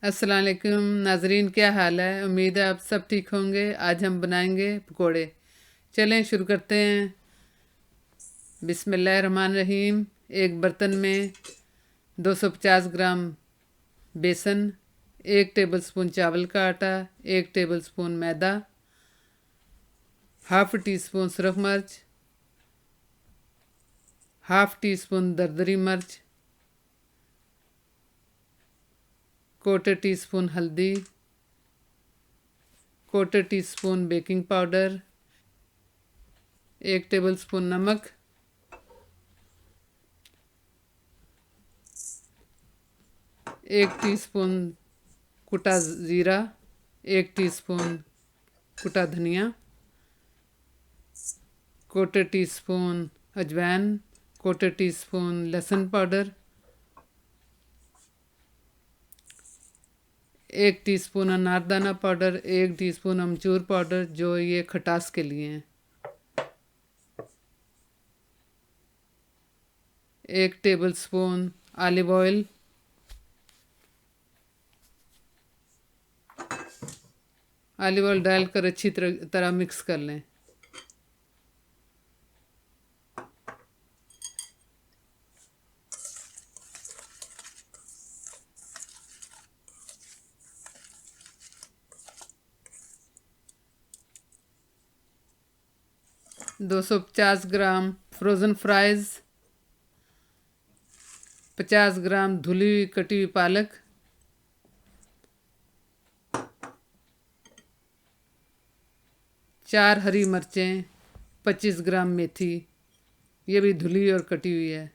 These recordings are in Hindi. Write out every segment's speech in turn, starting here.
अस्सलाम वालेकुम नाजरीन, क्या हाल है। उम्मीद है आप सब ठीक होंगे। आज हम बनाएंगे पकोड़े। चलें शुरू करते हैं। बिस्मिल्लाहिर्रहमानिर्रहीम। एक बर्तन में 250 ग्राम बेसन, 1 टेबलस्पून चावल का आटा, 1 टेबलस्पून मैदा, हाफ़ टी स्पून सुरख मिर्च, हाफ़ टी स्पून दरदरी मिर्च, क्वार्टर टी स्पून हल्दी, quarter tea spoon baking powder, 1 tablespoon नमक, 1 टीस्पून कुटा ज़ीरा, 1 टीस्पून कुटा धनिया, क्वार्टर टी स्पून अजवाइन, क्वार्टर टी स्पून लहसुन पाउडर, 1 टीस्पून अनारदाना पाउडर, 1 टीस्पून अमचूर पाउडर जो ये खटास के लिए हैं, 1 tablespoon olive oil, olive oil डालकर अच्छी तरह मिक्स कर लें। दो सौ 50 ग्राम फ्रोज़न फ्राइज़, 50 ग्राम धुली हुई कटी हुई पालक, 4 हरी मिर्चें, 25 ग्राम मेथी, ये भी धुली और कटी हुई है,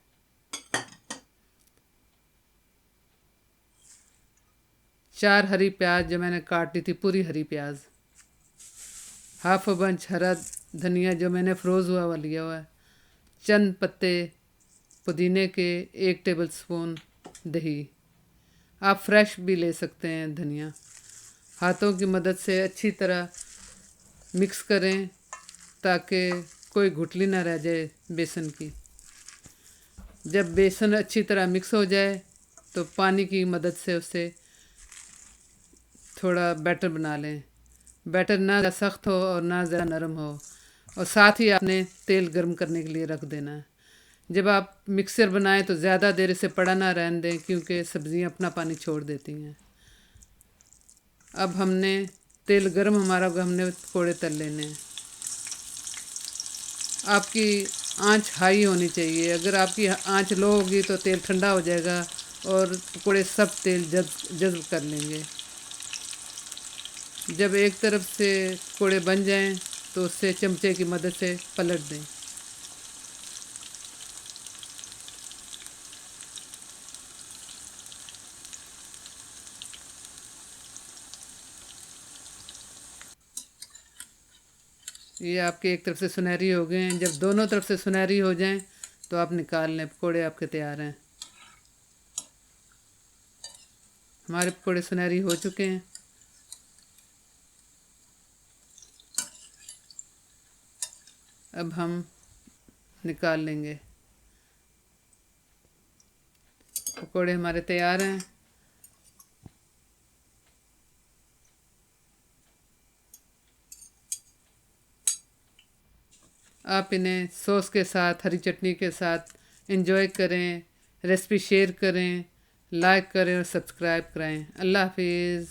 4 हरी प्याज जो मैंने काट ली थी, पूरी हरी प्याज, हाफ बंच हरा धनिया जो मैंने फ्रोज़ हुआ लिया हुआ है, चंद पत्ते पुदीने के, 1 टेबलस्पून दही। आप फ्रेश भी ले सकते हैं धनिया। हाथों की मदद से अच्छी तरह मिक्स करें ताकि कोई गुठली ना रह जाए बेसन की। जब बेसन अच्छी तरह मिक्स हो जाए तो पानी की मदद से उसे थोड़ा बैटर बना लें। बैटर ना ज़्यादा सख्त हो और ना ज़्यादा नरम हो, और साथ ही आपने तेल गर्म करने के लिए रख देना है। जब आप मिक्सर बनाएं तो ज़्यादा देर इसे पड़ा ना रहने दें क्योंकि सब्ज़ियां अपना पानी छोड़ देती हैं। अब हमने तेल गर्म हमारा होगा, हमने पकौड़े तल लेने हैं। आपकी आंच हाई होनी चाहिए। अगर आपकी आंच लो होगी तो तेल ठंडा हो जाएगा और पकौड़े सब तेल जज़्ब कर लेंगे। जब एक तरफ से पकौड़े बन जाएं तो उससे चमचे की मदद से पलट दें। ये आपके एक तरफ से सुनहरी हो गए हैं। जब दोनों तरफ से सुनहरी हो जाएं तो आप निकाल लें। पकौड़े आपके तैयार हैं। हमारे पकौड़े सुनहरी हो चुके हैं। अब हम निकाल लेंगे। पकौड़े हमारे तैयार हैं। आप इन्हें सॉस के साथ, हरी चटनी के साथ एंजॉय करें। रेसिपी शेयर करें, लाइक करें और सब्सक्राइब करें। अल्लाह हाफिज़।